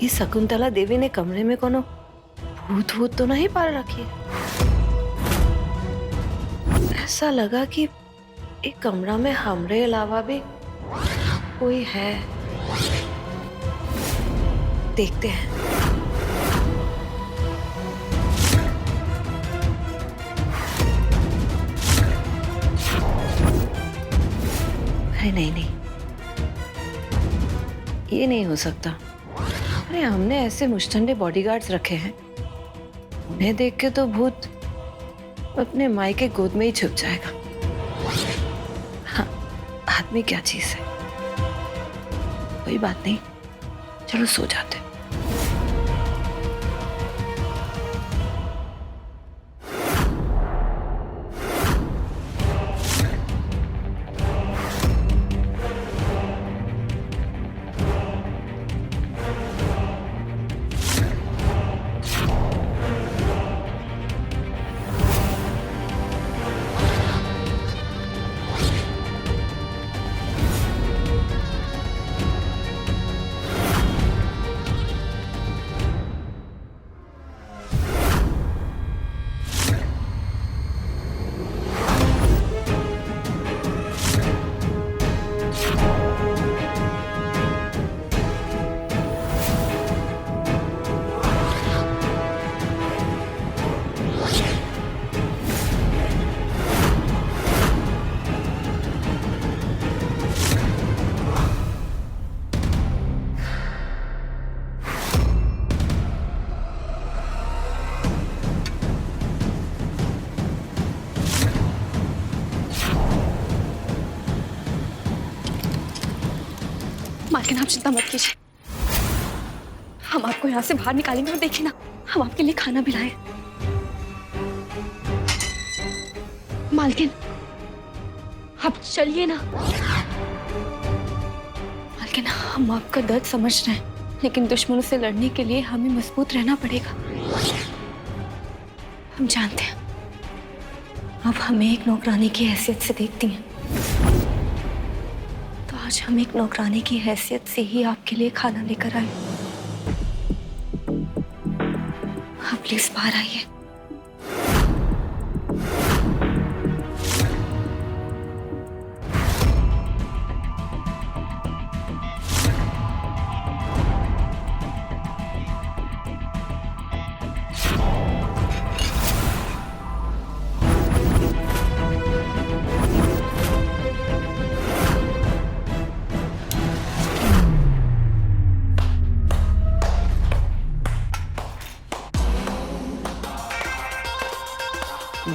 कहीं शकुंतला देवी ने कमरे में कोनो भूत भूत तो नहीं पाल रखी है। ऐसा लगा कि एक कमरा में हमरे अलावा भी कोई है। देखते हैं। अरे नहीं नहीं, ये नहीं हो सकता। अरे हमने ऐसे मुश्तंडे बॉडीगार्ड्स रखे हैं, उन्हें देख के तो भूत अपने माई के गोद में ही छुप जाएगा। हाँ, आदमी क्या चीज है। कोई बात नहीं, चलो सो जाते। मालकिन, आप चिंता मत कीजिए, हम आपको यहाँ से बाहर निकालेंगे। और देखिए ना, हम आपके लिए खाना भी लाए। मालकिन, आप चलिए ना। मालकिन, हम आपका दर्द समझ रहे हैं, लेकिन दुश्मनों से लड़ने के लिए हमें मजबूत रहना पड़ेगा। हम जानते हैं अब हमें एक नौकरानी की हैसियत से देखती हैं, आज हम एक नौकरानी की हैसियत से ही आपके लिए खाना लेकर आए। आप प्लीज बाहर आइए।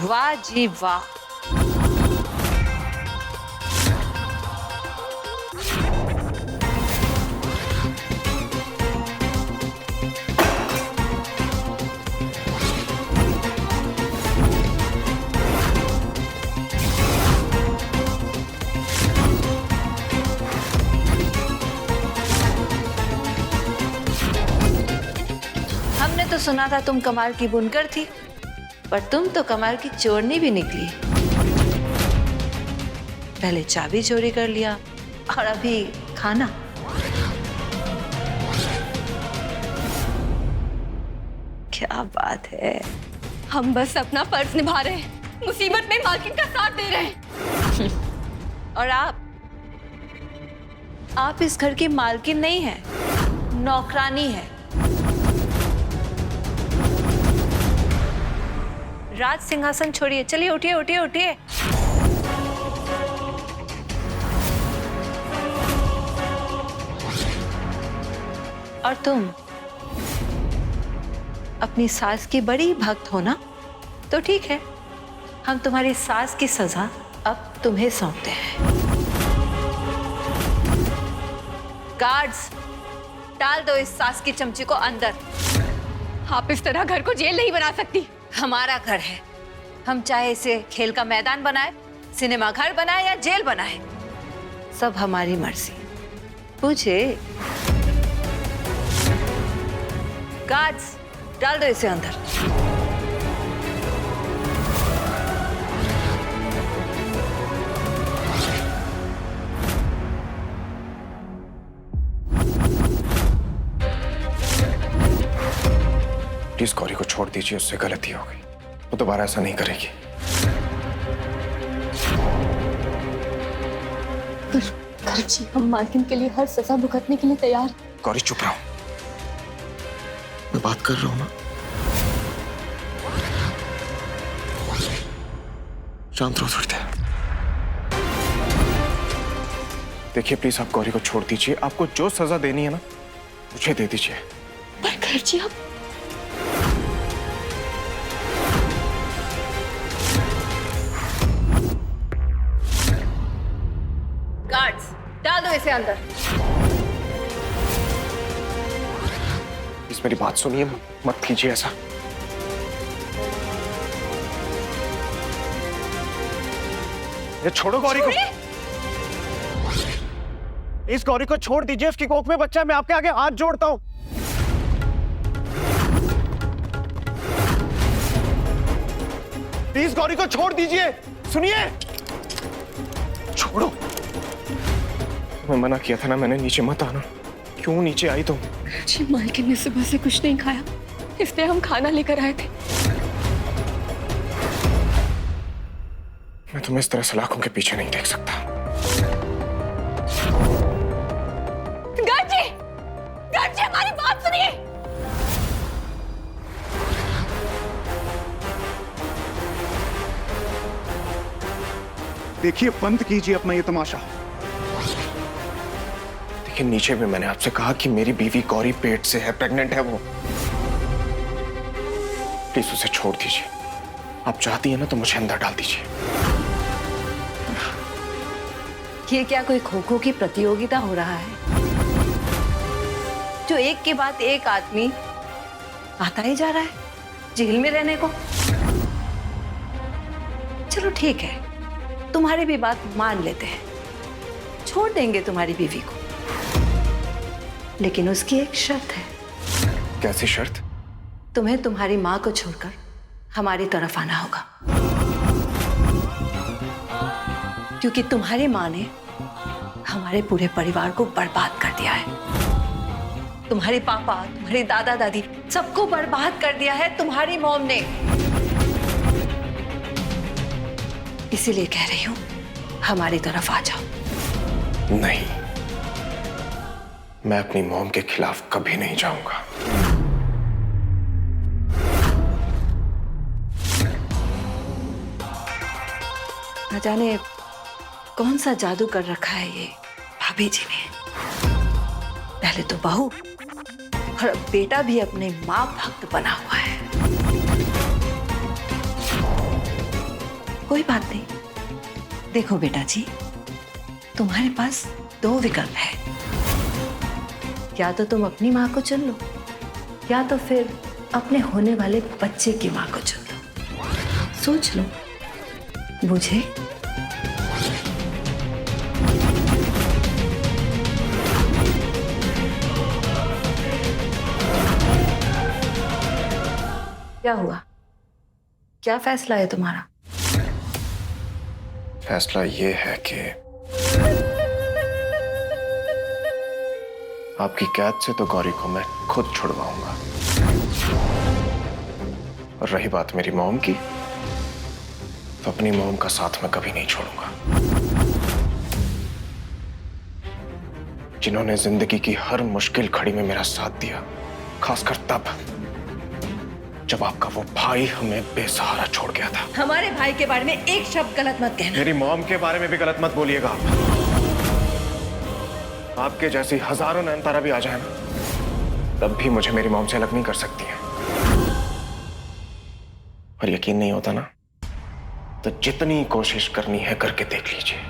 वाह जी वाह, हमने तो सुना था तुम कमाल की बुनकर थी, पर तुम तो कमाल की चोरनी भी निकली। पहले चाबी चोरी कर लिया और अभी खाना। क्या बात है। हम बस अपना फर्ज निभा रहे हैं, मुसीबत में मालकिन का साथ दे रहे हैं। और आप इस घर की मालकिन नहीं है, नौकरानी है। राज सिंहासन छोड़िए, चलिए उठिए उठिए उठिए। और तुम अपनी सास की बड़ी भक्त हो ना, तो ठीक है, हम तुम्हारी सास की सजा अब तुम्हें सौंपते हैं। गार्ड्स, डाल दो इस सास की चमची को अंदर। आप इस तरह घर को जेल नहीं बना सकती। हमारा घर है, हम चाहे इसे खेल का मैदान बनाए, सिनेमा घर बनाए या जेल बनाए, सब हमारी मर्जी। पूछे। गार्ड्स, डाल दो इसे अंदर। प्लीज गौरी को छोड़ दीजिए, उससे गलती हो गई, वो दोबारा ऐसा नहीं करेगी। गर्भ जी, हम मालकिन के लिए हर सजा भुगतने के लिए तैयार हैं। गौरी चुप रहो, मैं बात कर रहा हूं ना। शांत रहो थोड़ी देर। देखिए प्लीज आप गौरी को छोड़ दीजिए, आपको जो सजा देनी है ना मुझे दे दीजिए। पर गर्भ जी, आप गार्ड्स, डाल दो इसे अंदर। प्लीज मेरी बात सुनिए, मत कीजिए ऐसा। ये छोड़ो गौरी को। इस गौरी को छोड़ दीजिए, उसकी कोख में बच्चा है, मैं आपके आगे हाथ जोड़ता हूं। प्लीज गौरी को छोड़ दीजिए, सुनिए। छोड़ो, मैं मना किया था ना, मैंने नीचे मत आना। क्यों नीचे आई तुम? जी, मालकिन ने सुबह से कुछ नहीं खाया, इसलिए हम खाना लेकर आए थे। मैं तुम्हें इस तरह सलाखों के पीछे नहीं देख सकता। गर्भ जी, हमारी बात सुनिए। देखिए, बंद कीजिए अपना ये तमाशा। देखिए नीचे भी मैंने आपसे कहा कि मेरी बीवी गौरी पेट से है, प्रेग्नेंट है वो। प्लीज उसे छोड़ दीजिए। आप चाहती है ना तो मुझे अंदर डाल दीजिए। ये क्या कोई खो खो की प्रतियोगिता हो रहा है जो एक के बाद एक आदमी आता ही जा रहा है जेल में रहने को? चलो ठीक है, तुम्हारी भी बात मान लेते हैं, छोड़ देंगे तुम्हारी बीवी को, लेकिन उसकी एक शर्त है। कैसी शर्त? तुम्हें तुम्हारी माँ को छोड़कर हमारी तरफ आना होगा, क्योंकि तुम्हारी माँ ने हमारे पूरे परिवार को बर्बाद कर दिया है। तुम्हारे पापा, तुम्हारे दादा दादी, सबको बर्बाद कर दिया है तुम्हारी मॉम ने। इसीलिए कह रही हूं, हमारी तरफ आ जाओ। नहीं, मैं अपनी मॉम के खिलाफ कभी नहीं जाऊंगा। न जाने कौन सा जादू कर रखा है ये भाभी जी ने। पहले तो बहू और अब बेटा भी अपने मां भक्त बना हुआ है। कोई बात नहीं, देखो बेटा जी, तुम्हारे पास दो विकल्प है। या तो तुम अपनी मां को चुन लो, या तो फिर अपने होने वाले बच्चे की मां को चुन लो। सोच लो, मुझे क्या हुआ? क्या फैसला है तुम्हारा? फैसला ये है कि आपकी कैद से तो गौरी को मैं खुद छुड़वाऊंगा, और रही बात मेरी मॉम की, तो अपनी मॉम का साथ मैं कभी नहीं छोड़ूंगा। जिन्होंने जिंदगी की हर मुश्किल घड़ी में मेरा साथ दिया, खासकर तब जब आपका वो भाई हमें बेसहारा छोड़ गया था। हमारे भाई के बारे में एक शब्द गलत मत कहना। मेरी मॉम के बारे में भी गलत मत बोलिएगा आप। आपके जैसी हजारों नयनतारा भी आ जाए ना, तब भी मुझे मेरी मॉम से अलग नहीं कर सकती है। और यकीन नहीं होता ना, तो जितनी कोशिश करनी है करके देख लीजिए।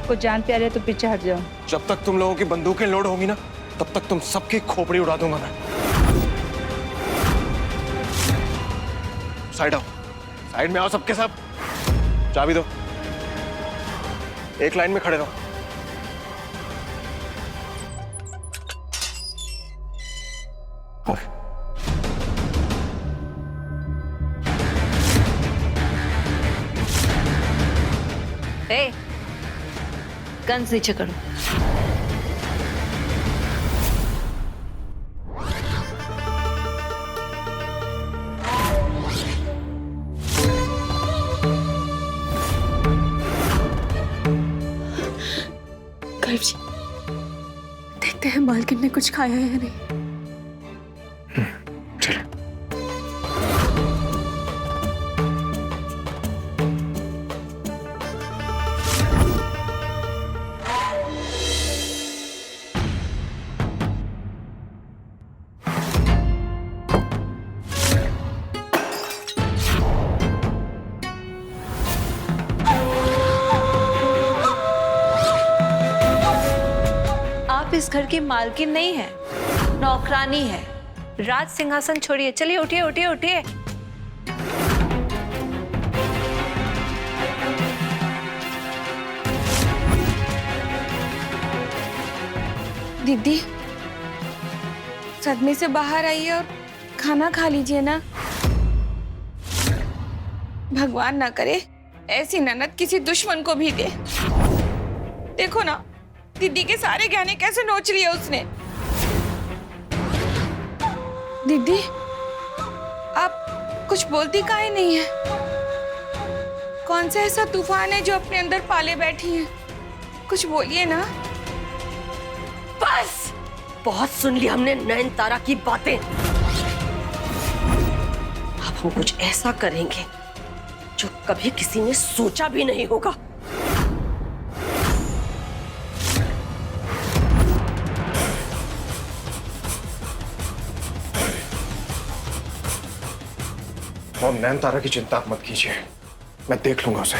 आपको जान प्यारे है तो पीछे हट जाओ। जब तक तुम लोगों की बंदूकें लोड होंगी ना, तब तक तुम सबकी खोपड़ी उड़ा दूंगा मैं। साइड आओ, साइड में आओ सबके सब। चाबी दो, एक लाइन में खड़े रहो। ए, गन्स नीचे करो। गर्व जी, देखते हैं मालकिन ने कुछ खाया है या नहीं। चलो। आप इस घर की मालकिन नहीं है, नौकरानी है। राज सिंहासन छोड़िए, चलिए उठिए उठिए उठिए। दीदी, सदमे से बाहर आइए और खाना खा लीजिए ना। भगवान ना करे ऐसी ननद किसी दुश्मन को भी दे। देखो ना, दीदी के सारे गहने कैसे नोच लिए उसने। दीदी, आप कुछ बोलती काहे नहीं है? कौन सा ऐसा तूफान है जो अपने अंदर पाले बैठी है? कुछ बोलिए ना। बस बहुत सुन लिया हमने नयनतारा की बातें। अब हम कुछ ऐसा करेंगे जो कभी किसी ने सोचा भी नहीं होगा। और नयनतारा की चिंता मत कीजिए, मैं देख लूंगा उसे।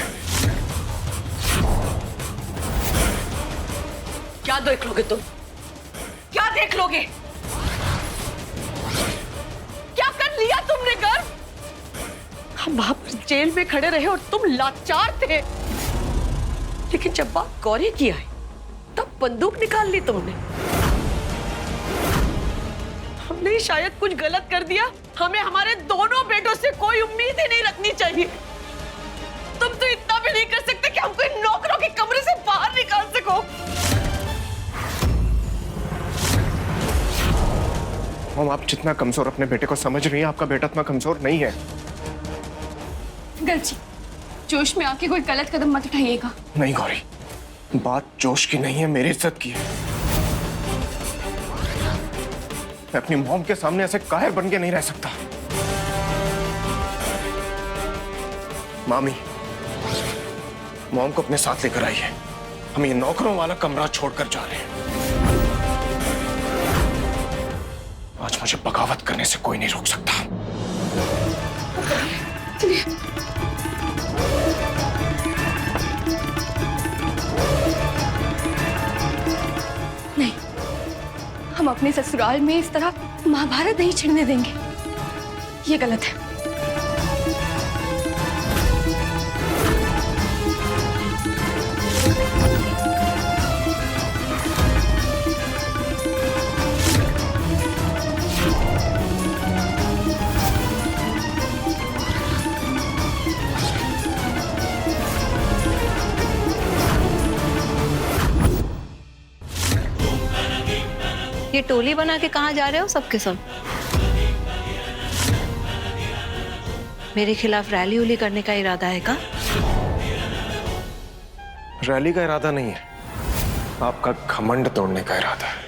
क्या देख लोगे तुम? क्या देख लोगे? क्या कर लिया तुमने गर्व? हम वहां पर जेल में खड़े रहे और तुम लाचार थे, लेकिन जब बात गौरी की आई तब बंदूक निकाल ली तुमने। हमने शायद कुछ गलत कर दिया। हमें हमारे दोनों बेटों से कोई उम्मीद ही नहीं रखनी चाहिए। तुम तो इतना भी नहीं कर सकते कि हमको इन नौकरों के कमरे से बाहर निकाल सको। मॉम, आप जितना कमजोर अपने बेटे को समझ रही हैं, आपका बेटा इतना कमजोर नहीं है। गर्व जी, जोश में आके कोई गलत कदम मत उठाइएगा। नहीं गौरी, बात जोश की नहीं है, मेरी इज्जत की है। मैं अपनी मॉम के सामने ऐसे कायर बन के नहीं रह सकता। मामी, मॉम को अपने साथ लेकर आइए। हम ये नौकरों वाला कमरा छोड़कर जा रहे हैं। आज मुझे बगावत करने से कोई नहीं रोक सकता। नहीं, हम अपने ससुराल में इस तरह महाभारत नहीं छिड़ने देंगे। ये गलत है। ये टोली बना के कहाँ जा रहे हो सबके सब? मेरे खिलाफ रैली उली करने का इरादा है का? रैली का इरादा नहीं है, आपका घमंड तोड़ने का इरादा है।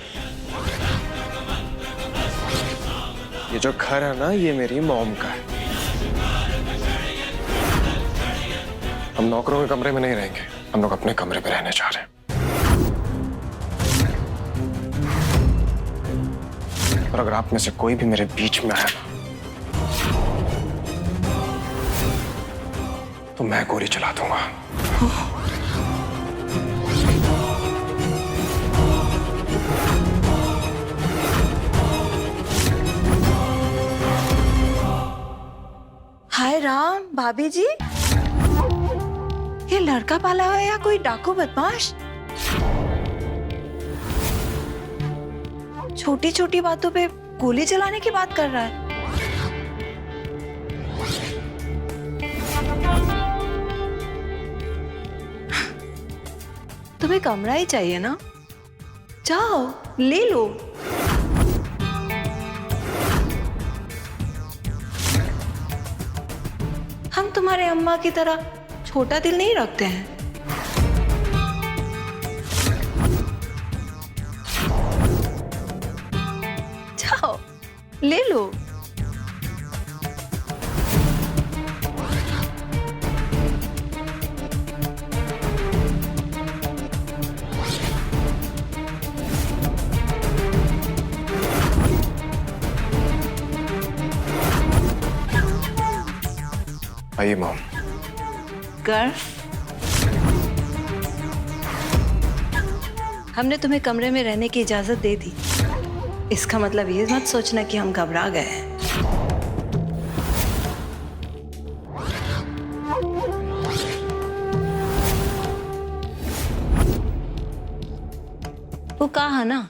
ये जो घर है ना, ये मेरी मॉम का है। हम नौकरों के कमरे में नहीं रहेंगे, हम लोग अपने कमरे में रहने जा रहे हैं। और अगर आप में से कोई भी मेरे बीच में आया ना, तो मैं गोली चला दूंगा। भाभी जी, ये लड़का पाला हुआ है या कोई डाकू बदमाश? छोटी छोटी बातों पे गोली चलाने की बात कर रहा है। तुम्हें कमरा ही चाहिए ना? जाओ ले लो। हम तुम्हारे अम्मा की तरह छोटा दिल नहीं रखते हैं। जाओ ले लो। आइए मॉम। गर्व, हमने तुम्हें कमरे में रहने की इजाजत दे दी। इसका मतलब ये मत सोचना कि हम घबरा गए हैं। वो कहा ना,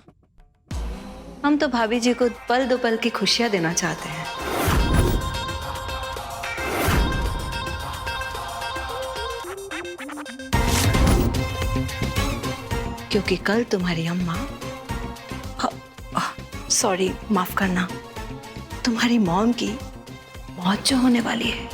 हम तो भाभी जी को पल दो पल की खुशियां देना चाहते हैं। क्योंकि कल तुम्हारी अम्मा, सॉरी माफ करना, तुम्हारी मॉम की मौत जो होने वाली है।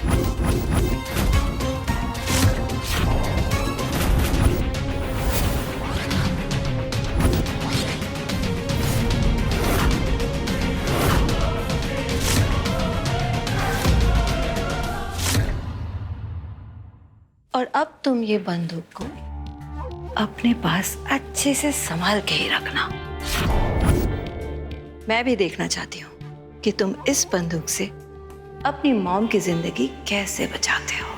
और अब तुम ये बंदूक को अपने पास अच्छे से संभाल के ही रखना। मैं भी देखना चाहती हूँ कि तुम इस बंदूक से अपनी मॉम की जिंदगी कैसे बचाते हो।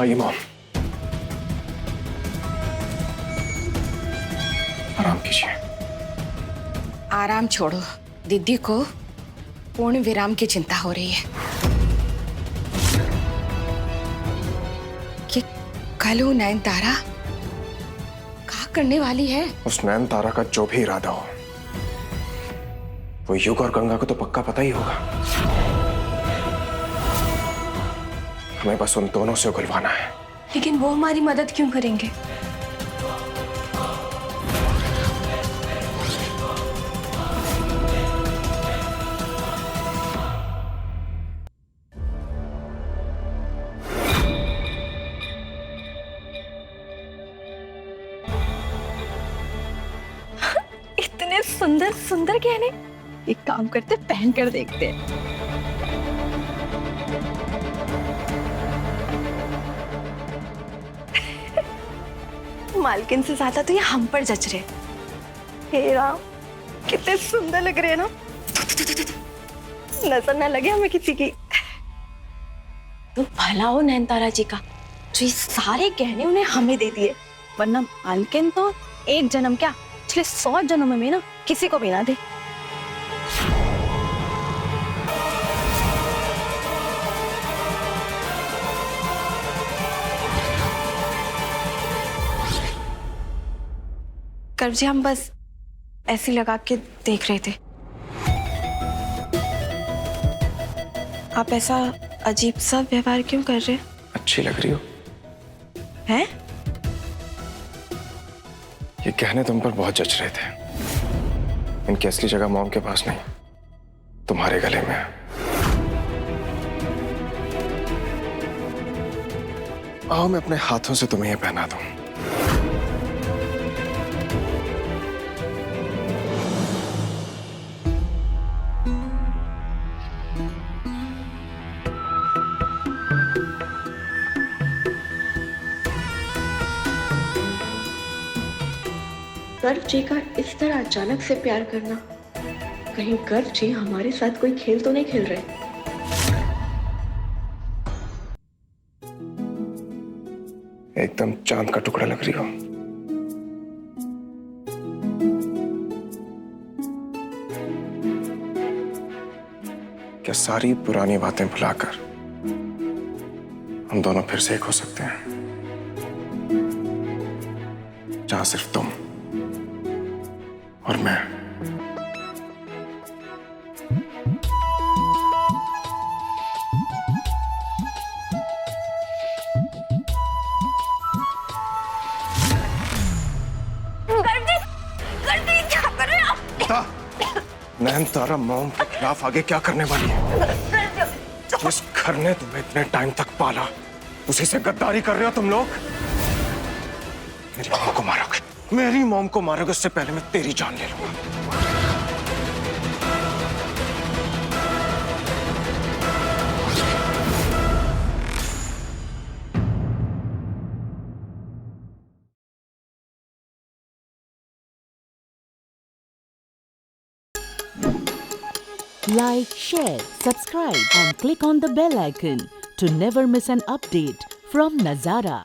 आइए मॉम, आराम कीजिए। आराम छोड़ो, दीदी को पूर्ण विराम की चिंता हो रही है कि कल वो नयनतारा क्या करने वाली है। उस नयनतारा का जो भी इरादा हो, वो युग और गंगा को तो पक्का पता ही होगा। हमें बस उन दोनों से उगलवाना है। लेकिन वो हमारी मदद क्यों करेंगे? इतने सुंदर सुंदर गहने, एक काम करते पहन कर देखते हैं। मालकिन से ज्यादा तो ये हम पर जच रहे। हे राम, कितने सुंदर लग रहे हैं ना। नजर ना लगे हमें किसी की। तो भला हो नयनतारा जी का, जो ये सारे गहने उन्हें हमें दे दिए, वरना मालकिन तो एक जन्म क्या, पिछले 100 जन्म में ना किसी को भी ना दे। कर जी, हम बस ऐसे लगा के देख रहे थे। आप ऐसा अजीब सा व्यवहार क्यों कर रहे हैं? अच्छी लग रही हो। हैं? ये गहने तुम पर बहुत जच रहे थे। इनकी असली जगह मॉम के पास नहीं, तुम्हारे गले में है। आओ मैं अपने हाथों से तुम्हें ये पहना दूं। गर्व जी का इस तरह अचानक से प्यार करना कहीं गर्व जी हमारे साथ कोई खेल तो नहीं खेल रहे? एकदम चांद का टुकड़ा लग रही हो। क्या सारी पुरानी बातें भुलाकर हम दोनों फिर से एक हो सकते हैं, जहां सिर्फ तुम और मैं। नयनतारा मॉम के खिलाफ आगे क्या करने वाली है? जिस घर ने तुम्हें इतने टाइम तक पाला, उसी से गद्दारी कर रहे हो तुम लोग। मेरी मॉम को मारोगे, मेरी मॉम को मारोगे, उससे पहले मैं तेरी जान ले लूंगा। Like, share, subscribe and click on the bell icon to never miss an update from Nazara.